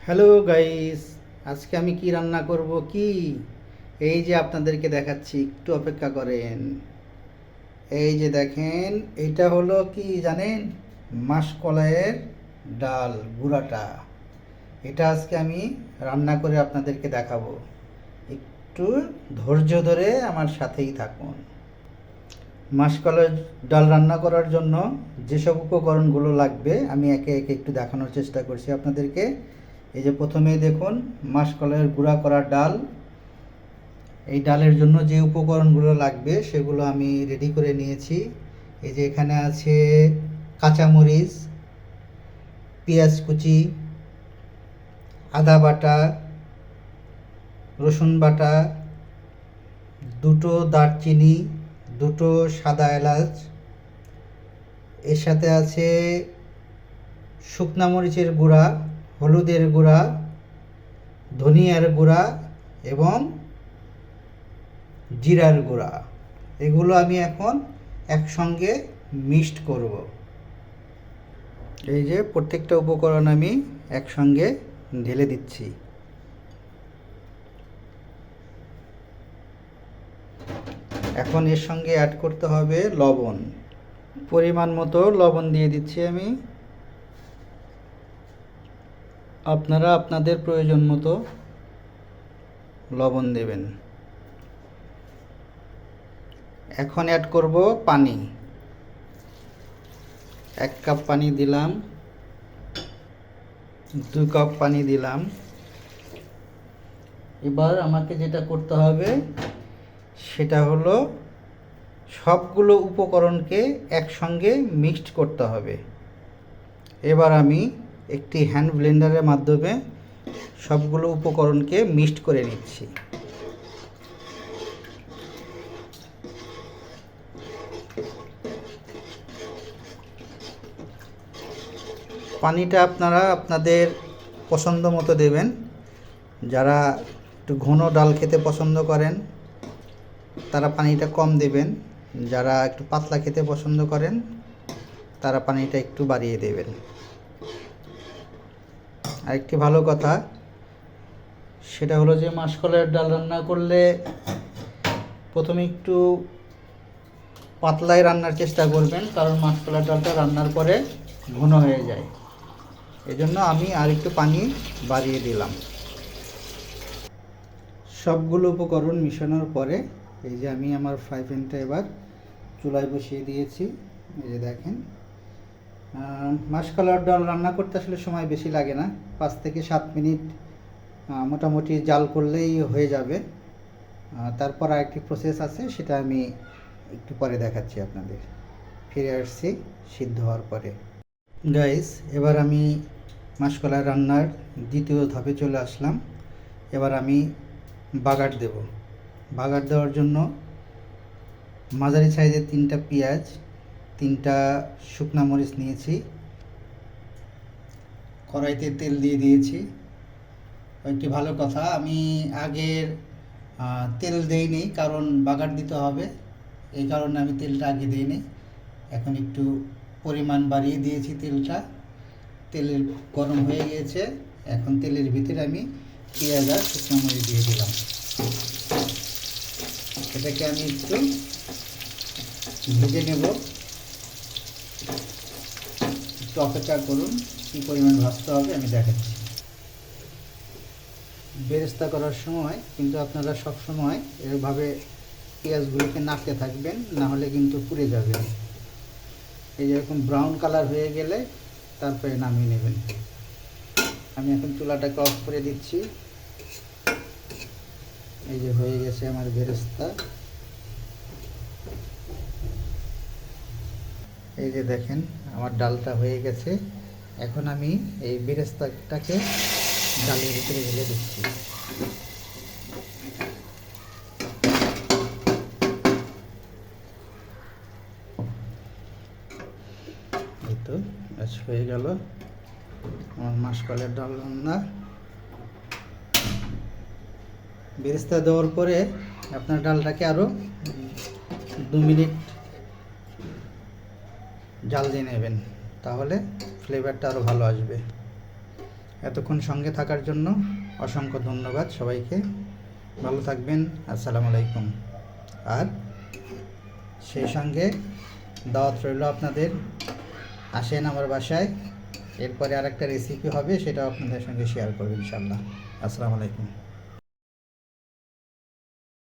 Hello guys, আজকে আমি কি রান্না করব এই যে আপনাদেরকে দেখাচ্ছি, একটু অপেক্ষা করেন। এই যে দেখেন, এটা হলো কি জানেন? মাসকলাইয়ের ডাল গুঁড়াটা। এটা আজকে আমি রান্না করে আপনাদেরকে দেখাবো। একটু ধৈর্য ধরে আমার সাথেই থাকুন। মাসকলাইয়ের ডাল রান্না করার জন্য যেসব উপকরণগুলো লাগবে আমি একে একে একটু দেখানোর চেষ্টা করছি আপনাদেরকে। এই যে প্রথমেই দেখুন, মাসকলাইয়ের গুঁড়া করা ডাল। এই ডালের জন্য যে উপকরণগুলো লাগবে সেগুলো আমি রেডি করে নিয়েছি। এই যে এখানে আছে কাঁচামরিচ, পেঁয়াজ কুচি, আদা বাটা, রসুন বাটা, দুটো দারচিনি, দুটো সাদা এলাচ। এর সাথে আছে শুকনা মরিচের গুঁড়া, হলুদের গুঁড়া, ধনিয়ার গুঁড়া এবং জিরার গুঁড়া। এগুলো আমি এখন একসঙ্গে মিক্সড করব। এই যে প্রত্যেকটা উপকরণ আমি একসঙ্গে ঢেলে দিচ্ছি। এখন এর সঙ্গে অ্যাড করতে হবে লবণ। পরিমাণ মতো লবণ দিয়ে দিচ্ছি আমি। আপনারা আপনাদের প্রয়োজন মতো লবণ দেবেন। এখন অ্যাড করব পানি। 1 কাপ পানি দিলাম, 2 কাপ পানি দিলাম। এবার আমাকে যেটা করতে হবে সেটা হলো সবগুলো উপকরণকে একসঙ্গে মিক্সড করতে হবে। এবার আমি একটি হ্যান্ড ব্লেন্ডারের মাধ্যমে সবগুলো উপকরণকে মিক্সড করে নিচ্ছি। পানিটা আপনারা আপনাদের পছন্দ মতো দেবেন। যারা একটু ঘন ডাল খেতে পছন্দ করেন তারা পানিটা কম দেবেন, যারা একটু পাতলা খেতে পছন্দ করেন তারা পানিটা একটু বাড়িয়ে দেবেন। আরেকটি ভালো কথা সেটা হলো যে মাসকলাইয়ের ডাল রান্না করলে প্রথমে একটু পাতলাই রান্নার চেষ্টা করবেন, কারণ মাসকলাইয়ের ডালটা রান্নার পরে ঘন হয়ে যায়। এজন্য আমি আর একটু পানি বাড়িয়ে দিলাম। সবগুলো উপকরণ মিশানোর পরে এই যে আমি আমার ফ্রাই প্যানটা এবার চুলায় বসিয়ে দিয়েছি। এই যে দেখেন, মাসকলাইয়ের ডাল রান্না করতে আসলে সময় বেশি লাগে না, 5 থেকে 7 মিনিট মোটামুটি জাল করলেই হয়ে যাবে। তারপর আরেকটি প্রসেস আছে, সেটা আমি একটু পরে দেখাচ্ছি আপনাদের। ফিরে আসছি সিদ্ধ হওয়ার পরে। গাইস, এবার আমি মাসকলাই রান্নার দ্বিতীয় ধাপে চলে আসলাম। এবার আমি বাগার দেব। বাগার দেওয়ার জন্য মাঝারি সাইজের 3টা পেঁয়াজ, 3টা শুকনা মরিচ নিয়েছি। কড়াইতে তেল দিয়ে দিয়েছি। একটি ভালো কথা, আমি আগের তেল দেইনি, কারণ বাগার দিতে হবে, এই কারণে আমি তেলটা আগে দিইনি। এখন একটু পরিমাণ বাড়িয়ে দিয়েছি তেলটা। তেলের গরম হয়ে গিয়েছে। এখন তেলের ভিতরে আমি পেঁয়াজ আর শুকনো মরিচ দিয়ে দিলাম। এটাকে আমি একটু ভেজে নেব। একটু অপেক্ষা করুন, কী পরিমাণ ভাজতে হবে আমি দেখাচ্ছি। বেরেস্তা করার সময় কিন্তু আপনারা সব সময় এভাবে পেঁয়াজগুলোকে নাড়তে থাকবেন, না হলে কিন্তু পুড়ে যাবে। এই যেরকম ব্রাউন কালার হয়ে গেলে তারপরে নামিয়ে নেবেন। আমি এখন চুলাটাকে অফ করে দিচ্ছি। এই যে হয়ে গেছে আমার বেরেস্তা। এই যে দেখেন, আমার ডালটা হয়ে গেছে। এখন আমি এই বেরেস্তাটাকে ডালের ভিতরে ঢেলে দিচ্ছি। এই তো আজ হয়ে গেল আমার মাসকলাইয়ের ডাল রান্না। বেরেস্তা দেওয়ার পরে আপনার ডালটাকে আরও 2 মিনিট জাল দিয়ে নেবেন, তাহলে ফ্লেভারটা আরও ভালো আসবে। এতক্ষণ সঙ্গে থাকার জন্য অসংখ্য ধন্যবাদ সবাইকে। ভালো থাকবেন। আসসালামু আলাইকুম। আর সেই সঙ্গে দাওয়াত রইল আপনাদের, আসেন আমার বাসায়। এরপরে আরেকটা রেসিপি হবে, সেটাও আপনাদের সঙ্গে শেয়ার করব ইনশাআল্লাহ। আসসালামু আলাইকুম।